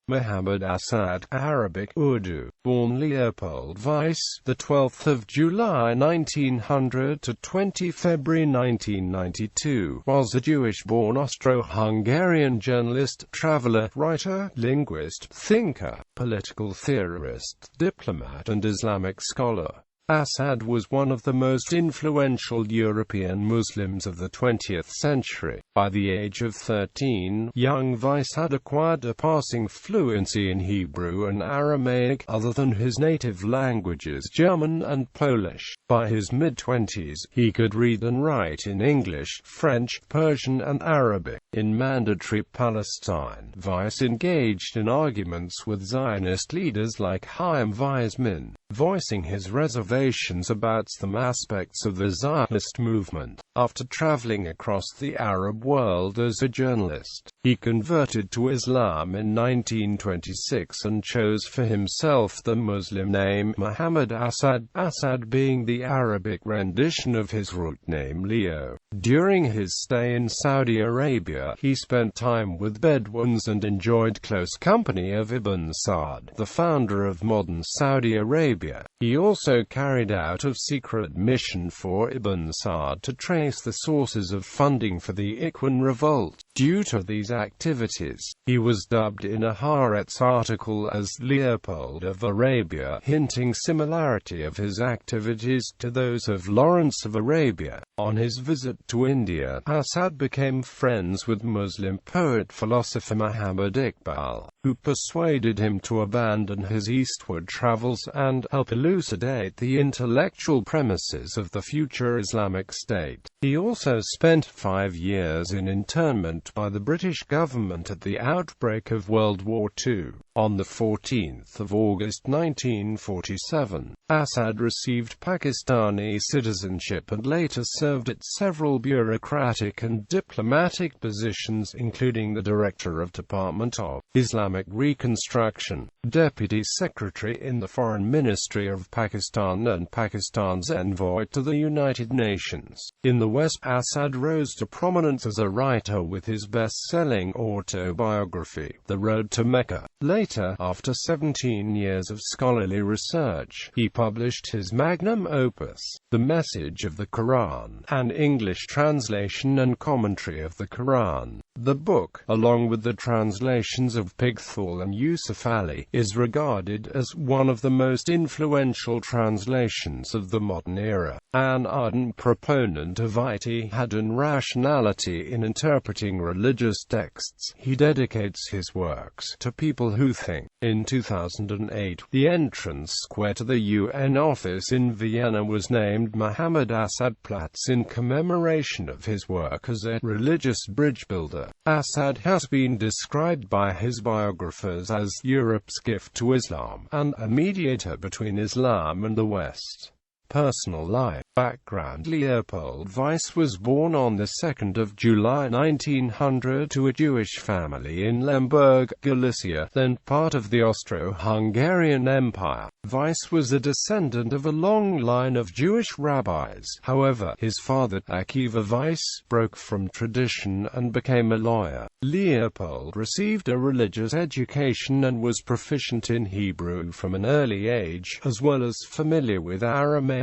Muhammad.Asad, Arabic, Urdu, born Leopold Weiss, the 12th of July 1900 to 20 February 1992, was a Jewish-born Austro-Hungarian journalist, traveler, writer, linguist, thinker, political theorist, diplomat and Islamic scholar. Asad was one of the most influential European Muslims of the 20th century. By the age of 13, young Weiss had acquired a passing fluency in Hebrew and Aramaic, other than his native languages German and Polish. By his mid-twenties, he could read and write in English, French, Persian and Arabic. In mandatory Palestine, Weiss engaged in arguments with Zionist leaders like Chaim Weizmann, voicing his reservations about some aspects of the Zionist movement. After traveling across the Arab world as a journalist, he converted to Islam in 1926 and chose for himself the Muslim name Muhammad.Asad, Asad being the Arabic rendition of his root name Leo. During his stay in Saudi Arabia, he spent time with Bedouins and enjoyed close company of Ibn Saud, the founder of modern Saudi Arabia. He also carried out a secret mission for Ibn Saud to trace the sources of funding for the Ikhwan revolt. Due to these activities, he was dubbed in a Haaretz article as Leopold of Arabia, hinting similarity of his activities to those of Lawrence of Arabia. On his visit to India, Asad became friends with Muslim poet-philosopher Muhammad Iqbal, who persuaded him to abandon his eastward travels and help elucidate the intellectual premises of the future Islamic State. He also spent 5 years in internment by the British government at the outbreak of World War II. On the 14th of August 1947, Asad received Pakistani citizenship and later served at several bureaucratic and diplomatic positions, including the Director of Department of Islamic Reconstruction, Deputy Secretary in the Foreign Ministry of Pakistan and Pakistan's envoy to the United Nations. In the West, Asad rose to prominence as a writer with his best-selling autobiography, The Road to Mecca. Later, after 17 years of scholarly research, he published his magnum opus, The Message of the Quran, an English translation and commentary of the Quran. The book, along with the translations of Pigthal and Yusuf Ali, is regarded as one of the most influential translations of the modern era. An ardent proponent of ijtihad and rationality in interpreting religious texts, he dedicates his works to people who think. In 2008, the entrance square to the UN office in Vienna was named Muhammad.Asad Platz in commemoration of his work as a religious bridge builder. Asad has been described by his biographers as Europe's gift to Islam, and a mediator between Islam and the West. Personal life. Background. Leopold Weiss was born on the 2nd of July 1900 to a Jewish family in Lemberg, Galicia, then part of the Austro-Hungarian Empire. Weiss was a descendant of a long line of Jewish rabbis. However, his father, Akiva Weiss, broke from tradition and became a lawyer. Leopold received a religious education and was proficient in Hebrew from an early age, as well as familiar with Aramaic.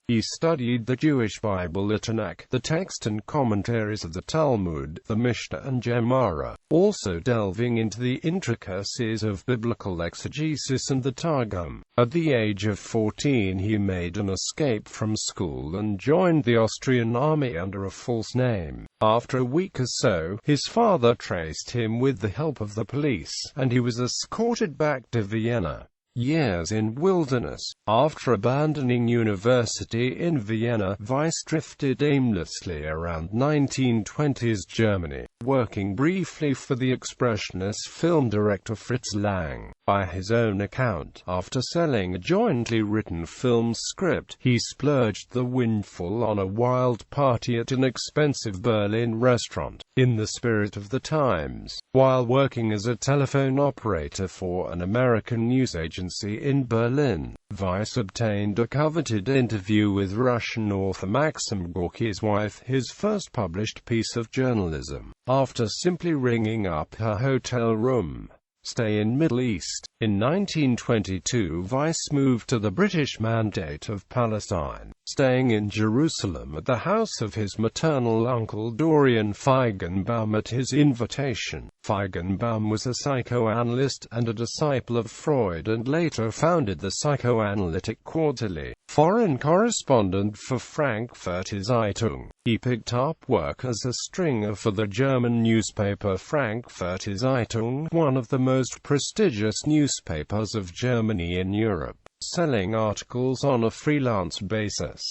He studied the Jewish Bible at Tanakh, the text and commentaries of the Talmud, the Mishnah and Gemara, also delving into the intricacies of biblical exegesis and the Targum. At the age of 14 he made an escape from school and joined the Austrian army under a false name. After a week or so, his father traced him with the help of the police, and he was escorted back to Vienna. Years in wilderness. After abandoning university in Vienna, Weiss drifted aimlessly around 1920s Germany, working briefly for the expressionist film director Fritz Lang. By his own account, after selling a jointly written film script, he splurged the windfall on a wild party at an expensive Berlin restaurant. In the spirit of the times, while working as a telephone operator for an American news agency in Berlin, Weiss obtained a coveted interview with Russian author Maxim Gorky's wife, his first published piece of journalism. After simply ringing up her hotel room, stay in Middle East. In 1922 Weiss moved to the British Mandate of Palestine, staying in Jerusalem at the house of his maternal uncle Dorian Feigenbaum at his invitation. Feigenbaum was a psychoanalyst and a disciple of Freud and later founded the Psychoanalytic Quarterly. Foreign correspondent for Frankfurter Zeitung, he picked up work as a stringer for the German newspaper Frankfurter Zeitung, one of the most prestigious newspapers of Germany in Europe, selling articles on a freelance basis.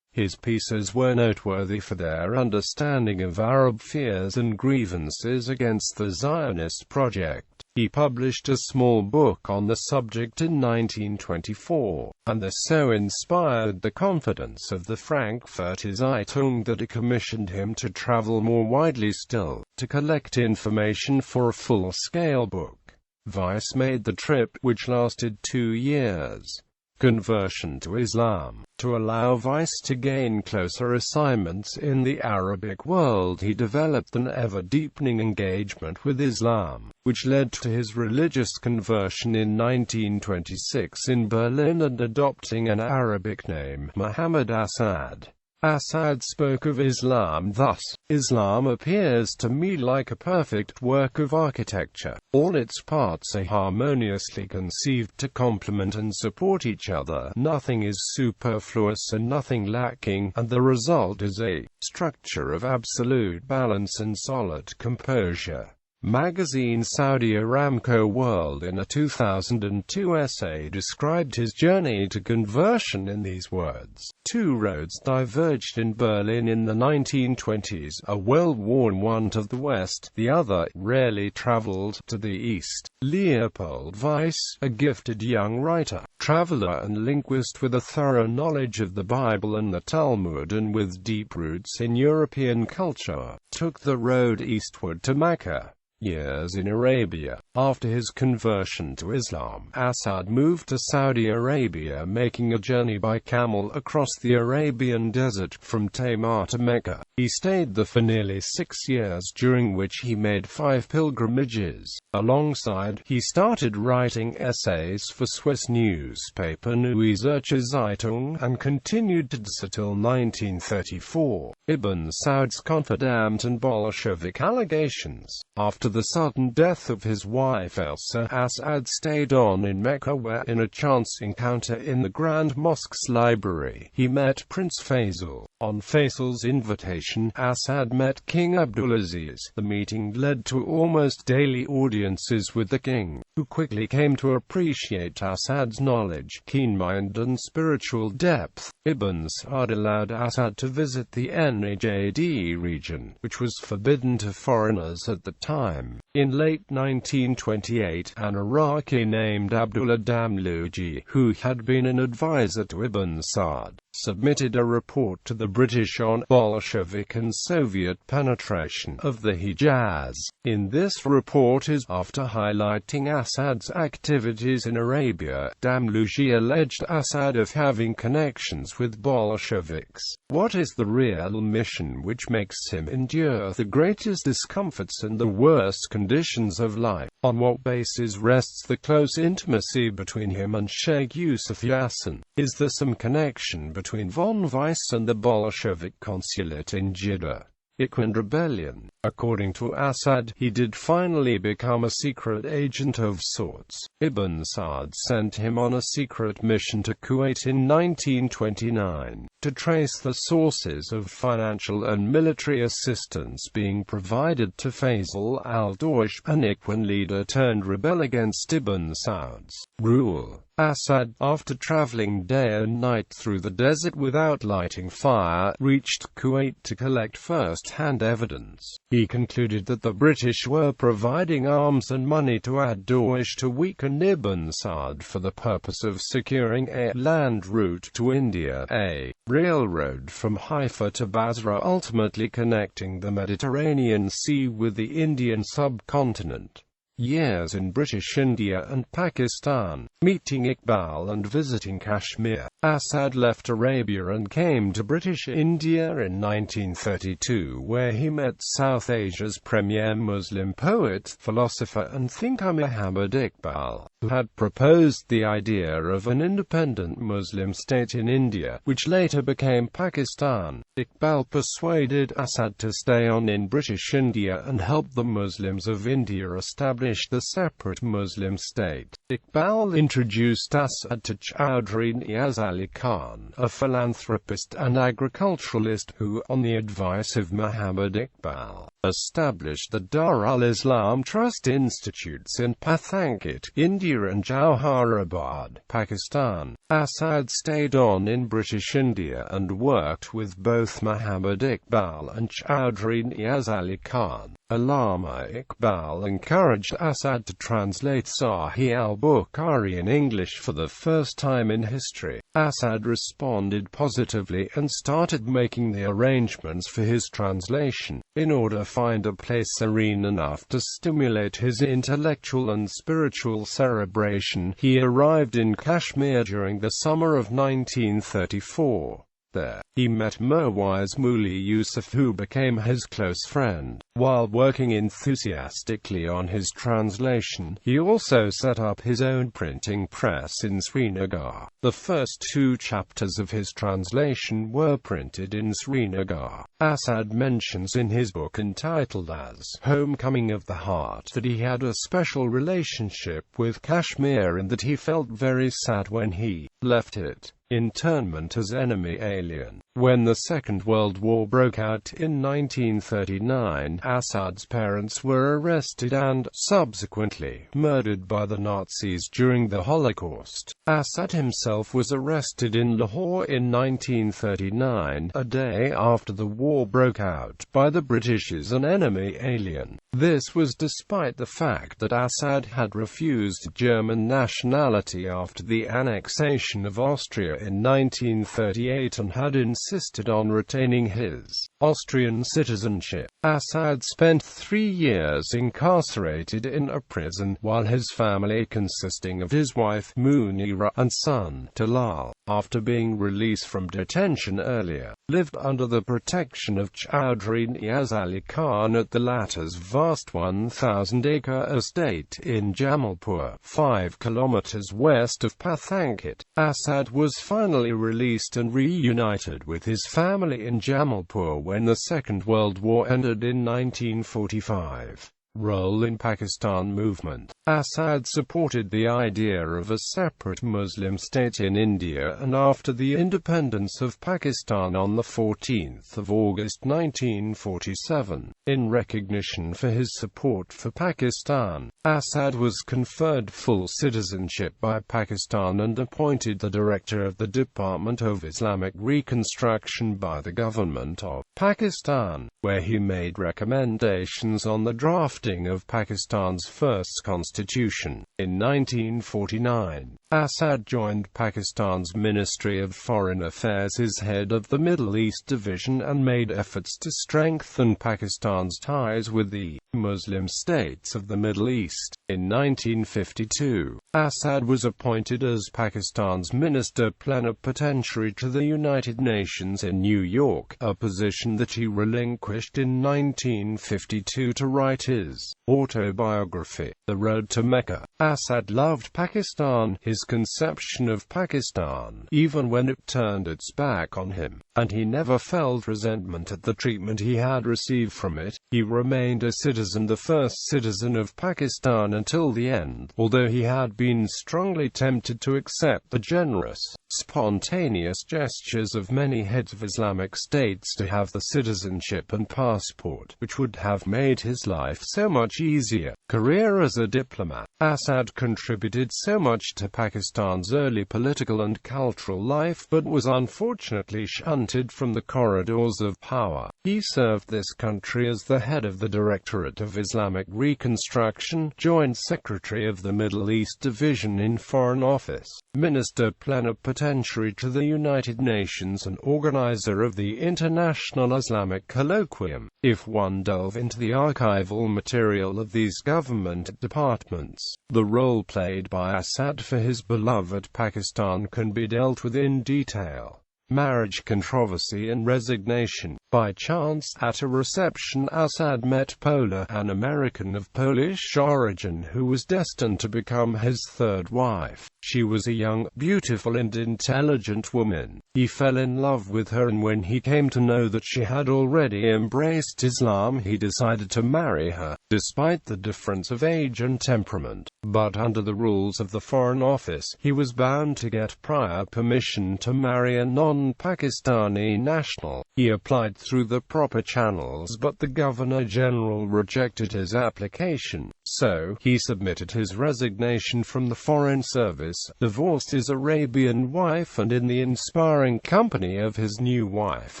His pieces were noteworthy for their understanding of Arab fears and grievances against the Zionist project. He published a small book on the subject in 1924, and this so inspired the confidence of the Frankfurter Zeitung that it commissioned him to travel more widely still, to collect information for a full-scale book. Weiss made the trip, which lasted 2 years. Conversion to Islam. To allow Weiss to gain closer assignments in the Arabic world, he developed an ever-deepening engagement with Islam, which led to his religious conversion in 1926 in Berlin and adopting an Arabic name, Muhammad Asad. Asad spoke of Islam thus: "Islam appears to me like a perfect work of architecture. All its parts are harmoniously conceived to complement and support each other. Nothing is superfluous and nothing lacking, and the result is a structure of absolute balance and solid composure." Magazine Saudi Aramco World in a 2002 essay described his journey to conversion in these words: "Two roads diverged in Berlin in the 1920s, a well-worn one to the west, the other, rarely traveled, to the east." Leopold Weiss, a gifted young writer, traveler and linguist with a thorough knowledge of the Bible and the Talmud and with deep roots in European culture, took the road eastward to Mecca. Years in Arabia. After his conversion to Islam, Asad moved to Saudi Arabia, making a journey by camel across the Arabian desert from Tamar to Mecca. He stayed there for nearly 6 years, during which he made 5 pilgrimages. Alongside, he started writing essays for Swiss newspaper Neue Zürcher Zeitung and continued to do so till 1934. Ibn Saud's confidant and Bolshevik allegations. After the sudden death of his wife Elsa, Asad stayed on in Mecca where, in a chance encounter in the Grand Mosque's library, he met Prince Faisal. On Faisal's invitation, Asad met King Abdulaziz. The meeting led to almost daily audiences with the king, who quickly came to appreciate Asad's knowledge, keen mind and spiritual depth. Ibn Saud allowed Asad to visit the Najd region, which was forbidden to foreigners at the time. In late 1928, an Iraqi named Abdullah Damluji, who had been an advisor to Ibn Saud, submitted a report to the British on Bolshevik and Soviet penetration of the Hijaz. In this report after highlighting Asad's activities in Arabia, Damluji alleged Asad of having connections with Bolsheviks. What is the real mission which makes him endure the greatest discomforts and the worst conditions of life? On what basis rests the close intimacy between him and Sheikh Yusuf Yassin? Is there some connection between von Weiss and the Bolshevik consulate in Jeddah? Ikhwan rebellion. According to Asad, he did finally become a secret agent of sorts. Ibn Saud sent him on a secret mission to Kuwait in 1929, to trace the sources of financial and military assistance being provided to Faisal al-Dawish, an Ikhwan leader turned rebel against Ibn Saud's rule. Asad, after traveling day and night through the desert without lighting fire, reached Kuwait to collect first-hand evidence. He concluded that the British were providing arms and money to ad-Dawish to weaken Ibn Saud for the purpose of securing a land route to India, a railroad from Haifa to Basra, ultimately connecting the Mediterranean Sea with the Indian subcontinent. years in British India and Pakistan, meeting Iqbal and visiting Kashmir. Asad left Arabia and came to British India in 1932, where he met South Asia's premier Muslim poet, philosopher and thinker Muhammad Iqbal, who had proposed the idea of an independent Muslim state in India, which later became Pakistan. Iqbal persuaded Asad to stay on in British India and help the Muslims of India establish the separate Muslim state. Iqbal introduced Asad to Chowdhury Niaz Ali Khan, a philanthropist and agriculturalist who, on the advice of Muhammad Iqbal, established the Dar al-Islam Trust Institutes in Pathankot, India and Jawaharabad, Pakistan. Asad stayed on in British India and worked with both Muhammad Iqbal and Chowdhury Niaz Ali Khan. Allama Iqbal encouraged Asad to translate Sahih al-Bukhari in English for the first time in history. Asad responded positively and started making the arrangements for his translation, in order to find a place serene enough to stimulate his intellectual and spiritual cerebration. He arrived in Kashmir during the summer of 1934. There, he met Mirwais Muli Yusuf, who became his close friend. While working enthusiastically on his translation, he also set up his own printing press in Srinagar. The first 2 chapters of his translation were printed in Srinagar. Asad mentions in his book entitled as Homecoming of the Heart that he had a special relationship with Kashmir and that he felt very sad when he left it. Internment as enemy alien. When the Second World War broke out in 1939, Asad's parents were arrested and, subsequently, murdered by the Nazis during the Holocaust. Asad himself was arrested in Lahore in 1939, a day after the war broke out, by the British as an enemy alien. This was despite the fact that Asad had refused German nationality after the annexation of Austria in 1938 and had insisted on retaining his Austrian citizenship. Asad spent 3 years incarcerated in a prison, while his family, consisting of his wife Munira and son Talal, after being released from detention earlier, lived under the protection of Chowdhury Niaz Ali Khan at the latter's vast 1,000-acre estate in Jamalpur, 5 kilometers west of Pathankot. Asad was finally released and reunited with his family in Jamalpur when the Second World War ended in 1945. Role in Pakistan movement. Asad supported the idea of a separate Muslim state in India, and after the independence of Pakistan on 14 August 1947, in recognition for his support for Pakistan, Asad was conferred full citizenship by Pakistan and appointed the director of the Department of Islamic Reconstruction by the government of Pakistan, where he made recommendations on the drafting of Pakistan's first constitution. In 1949, Asad joined Pakistan's Ministry of Foreign Affairs as head of the Middle East Division and made efforts to strengthen Pakistan's ties with the Muslim states of the Middle East. In 1952, Asad was appointed as Pakistan's Minister Plenipotentiary to the United Nations in New York, a position that he relinquished in 1952 to write his autobiography, The Road to Mecca. Asad loved Pakistan, his conception of Pakistan, even when it turned its back on him, and he never felt resentment at the treatment he had received from it. He remained a citizen, the first citizen of Pakistan until the end, although he had been strongly tempted to accept the generous, spontaneous gestures of many heads of Islamic states to have the citizenship and passport, which would have made his life so much easier. Career as a diplomat. Asad contributed so much to Pakistan Pakistan's early political and cultural life but was unfortunately shunted from the corridors of power. He served this country as the head of the Directorate of Islamic Reconstruction, Joint Secretary of the Middle East Division in Foreign Office, Minister Plenipotentiary to the United Nations and organizer of the International Islamic Colloquium. If one delve into the archival material of these government departments, the role played by Assad for his beloved Pakistan can be dealt with in detail. Marriage controversy and resignation. By chance, at a reception, Assad met Pola, an American of Polish origin who was destined to become his third wife. She was a young, beautiful and intelligent woman. He fell in love with her, and when he came to know that she had already embraced Islam, he decided to marry her, despite the difference of age and temperament. But under the rules of the Foreign Office, he was bound to get prior permission to marry a non-Pakistani national. He applied through the proper channels, but the Governor-General rejected his application. So, he submitted his resignation from the Foreign Service, divorced his Arabian wife, and in the inspiring company of his new wife,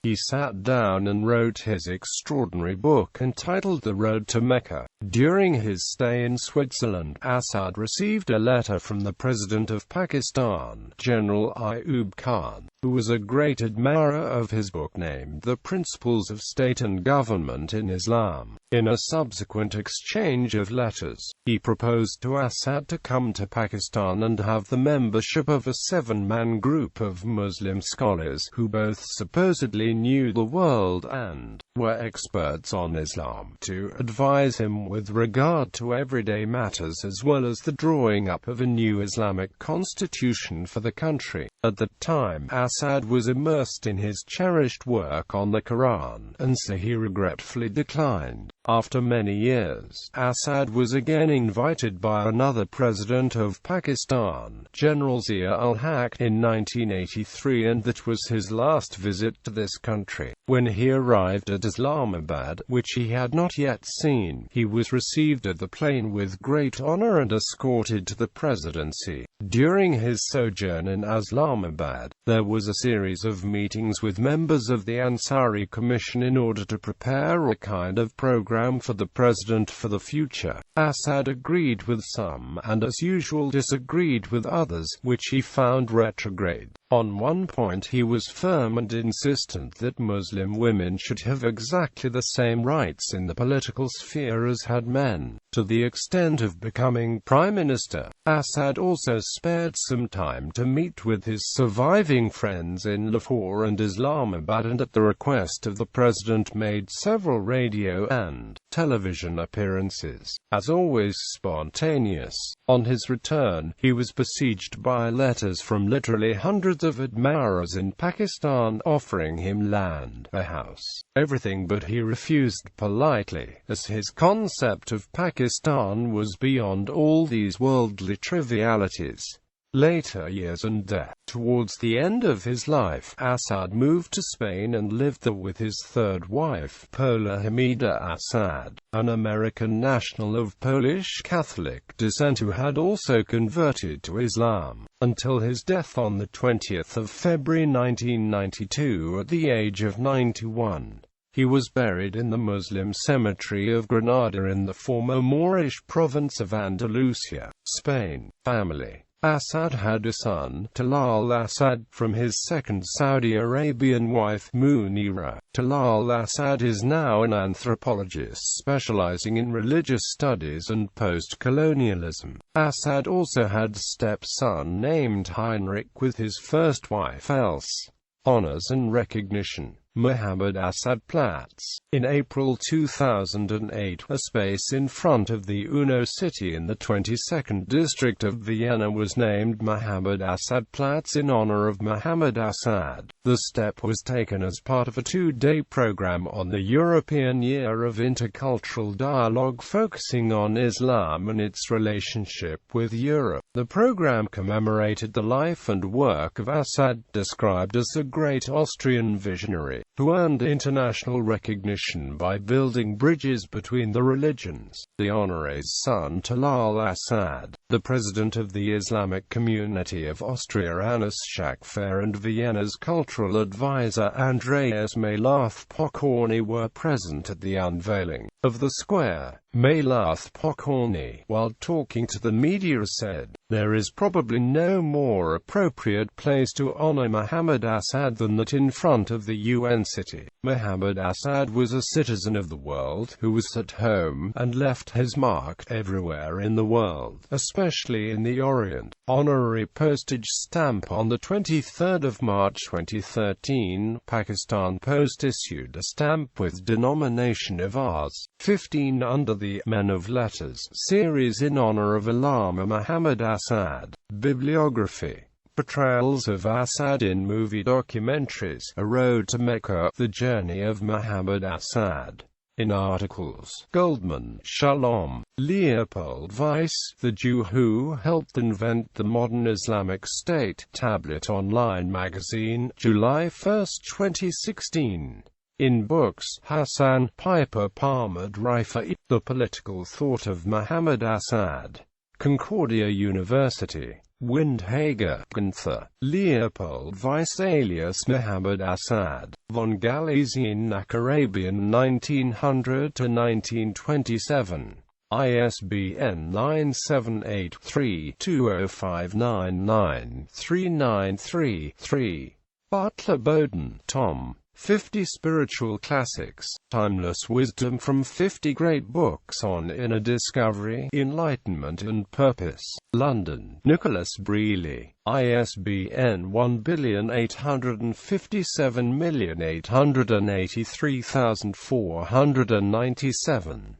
he sat down and wrote his extraordinary book entitled The Road to Mecca. During his stay in Switzerland, Assad received a letter from the President of Pakistan, General Ayub Khan, who was a great admirer of his book named The Principles of State and Government in Islam. In a subsequent exchange of letters, he proposed to Assad to come to Pakistan and have the membership of a 7-man group of Muslim scholars who both supposedly knew the world and were experts on Islam, to advise him with regard to everyday matters as well as the drawing up of a new Islamic constitution for the country. At the time, Assad was immersed in his cherished work on the Quran, and so he regretfully declined. After many years, Assad was again invited by another president of Pakistan, General Zia-ul-Haq, in 1983, and that was his last visit to this country. When he arrived at Islamabad, which he had not yet seen, he was received at the plane with great honor and escorted to the presidency. During his sojourn in Islamabad, there was a series of meetings with members of the Ansari Commission in order to prepare a kind of program for the president for the future. Assad agreed with some, and as usual disagreed with others, which he found retrograde. On one point he was firm and insistent that Muslim women should have exactly the same rights in the political sphere as had men, to the extent of becoming prime minister. Assad also spared some time to meet with his surviving friends in Lahore and Islamabad, and at the request of the president made several radio and television appearances, as always spontaneous. On his return, he was besieged by letters from literally hundreds of admirers in Pakistan offering him land, a house, everything, but he refused politely, as his concept of Pakistan was beyond all these worldly trivialities. Later years and death. Towards the end of his life, Assad moved to Spain and lived there with his third wife, Pola Hamida Assad, an American national of Polish Catholic descent who had also converted to Islam, until his death on the 20th of February 1992 at the age of 91. He was buried in the Muslim cemetery of Granada in the former Moorish province of Andalusia, Spain. Family. Assad had a son, Talal Assad, from his second Saudi Arabian wife, Munira. Talal Assad is now an anthropologist specializing in religious studies and post-colonialism. Assad also had a stepson named Heinrich with his first wife Else. Honors and recognition. Muhammad Assad Platz. In April 2008, a space in front of the Uno city in the 22nd district of Vienna was named Muhammad Assad Platz in honor of Muhammad Assad. The step was taken as part of a 2-day program on the European Year of Intercultural Dialogue focusing on Islam and its relationship with Europe. The program commemorated the life and work of Assad, described as a great Austrian visionary. who earned international recognition by building bridges between the religions. The honore's son Talal Asad, the president of the Islamic community of Austria Annas Shakfer, and Vienna's cultural advisor Andreas Malath-Pokorny were present at the unveiling of the square. Malath-Pokorny, while talking to the media, said, "There is probably no more appropriate place to honor Muhammad Asad than that in front of the UN city." Muhammad Asad was a citizen of the world who was at home and left his mark everywhere in the world, especially in the Orient. Honorary postage stamp. On the 23rd of March 2013, Pakistan Post issued a stamp with denomination of Rs. 15 under the Men of Letters series in honor of Allama Muhammad Asad. Bibliography. Portrayals of Asad in movie documentaries, A Road to Mecca, The Journey of Muhammad Asad. In articles, Goldman, Shalom, Leopold Weiss, The Jew Who Helped Invent the Modern Islamic State, Tablet Online Magazine, July 1, 2016. In books, Hassan Piper Palmer Dreyfus, The Political Thought of Muhammad Asad. Concordia University. Windhager, Gunther. Leopold Weiss alias Muhammad Asad. Von Galizien nach Arabian 1900–1927. ISBN 978-3-20599-393-3. Butler Bowden, Tom. 50 Spiritual Classics, Timeless Wisdom from 50 Great Books on Inner Discovery, Enlightenment and Purpose. London, Nicholas Brealey. ISBN 1857,883,497.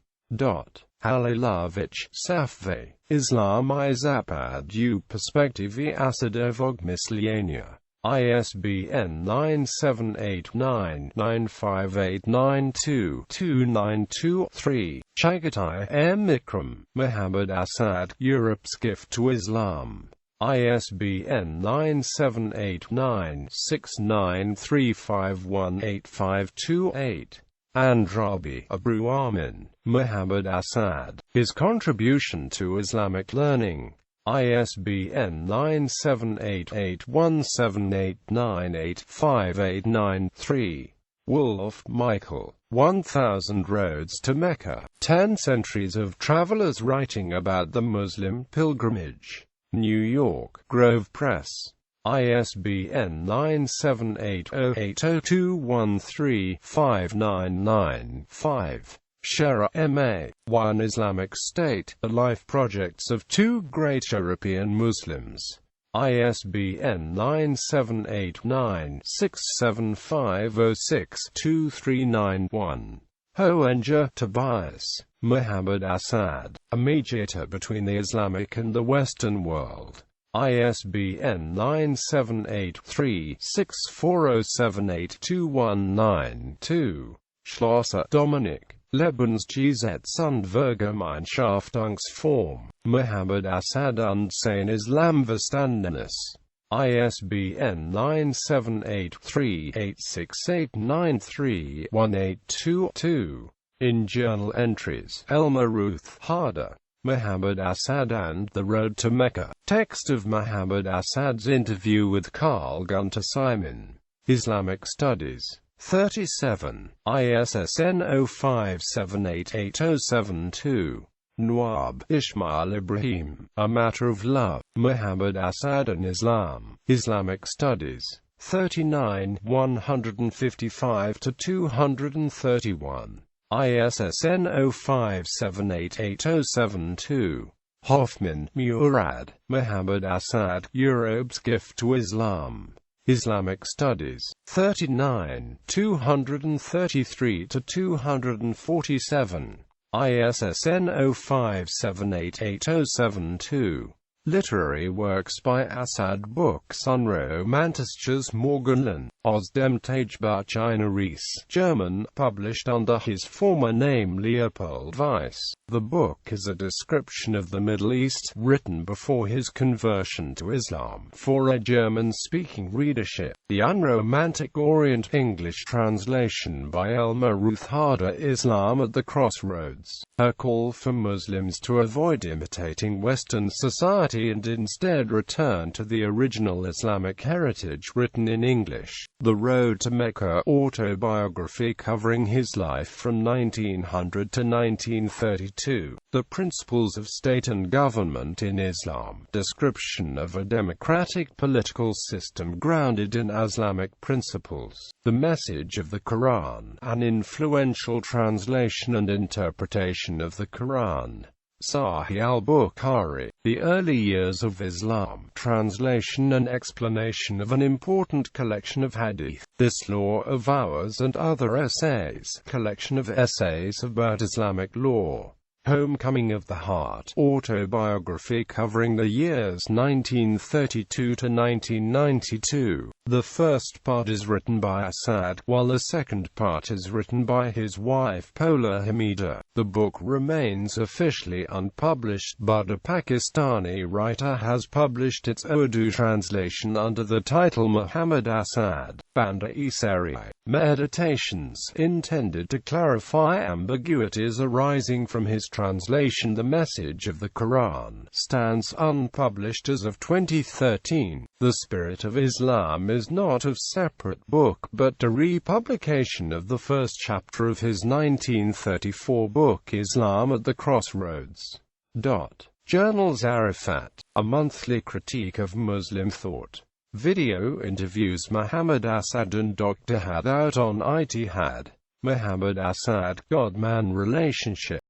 Halilovich, Safve. Islam I Zapad U Perspektivy Asadovog Myslenia. ISBN 978-95892-292-3. Chagatai M. Ikram, Muhammad Asad, Europe's Gift to Islam. ISBN 978-969351852-8. Andrabi, Abu Amin, Muhammad Asad, His Contribution to Islamic Learning. ISBN 978-178985893. Wolf, Michael. 1000 Roads to Mecca. 10 Centuries of Travelers Writing About the Muslim Pilgrimage. New York, Grove Press. ISBN 978-080213599-5. Shera, M.A. One Islamic State, The Life Projects of Two Great European Muslims. ISBN 978-967506239-1. Hoenger, Tobias. Muhammad Asad, A Mediator Between the Islamic and the Western World. ISBN 978-3-64078-219-2. Schlosser, Dominic. Lebensgesetz und Vergemeinschaftsform. Muhammad Asad und sein Islamverständnis. ISBN 978-3-86893-182-2. In journal entries, Elmer Ruth Harder. Muhammad Asad and the Road to Mecca. Text of Muhammad Asad's interview with Carl Gunter Simon. Islamic Studies. 37. ISSN 05788072. Nawab Ismail Ibrahim. A Matter of Love. Muhammad Asad and Islam. Islamic Studies. 39. 155–231. ISSN 05788072. Hoffman, Murad. Muhammad Asad, Europe's Gift to Islam. Islamic Studies. 39. 233–247. ISSN 05788072. Literary Works by Asad. Books on Romantisches Morgenland. Aus dem Tagebüchlein German, published under his former name Leopold Weiss. The book is a description of the Middle East, written before his conversion to Islam, for a German-speaking readership. The Unromantic Orient English translation by Elma Ruth Harder, Islam at the Crossroads. Her call for Muslims to avoid imitating Western society and instead return to the original Islamic heritage, written in English. The Road to Mecca, autobiography covering his life from 1900 to 1932. The Principles of State and Government in Islam, description of a democratic political system grounded in Islamic principles. The Message of the Quran, an influential translation and interpretation of the Quran. Sahih al-Bukhari, The Early Years of Islam, translation and explanation of an important collection of hadith, This Law of Ours and Other Essays, collection of essays about Islamic law. Homecoming of the Heart, autobiography covering the years 1932 to 1992. The first part is written by Asad, while the second part is written by his wife Pola Hamida. The book remains officially unpublished, but a Pakistani writer has published its Urdu translation under the title Muhammad Asad, Banda-e-Sari. Meditations, intended to clarify ambiguities arising from his translation. The Message of the Quran stands unpublished as of 2013. The Spirit of Islam is not a separate book, but a republication of the first chapter of his 1934 book Islam at the Crossroads. Journals Arafat, a monthly critique of Muslim thought. Video interviews Muhammad Asad and Dr. Had out on Ittihad. Muhammad Asad, God-man relationship.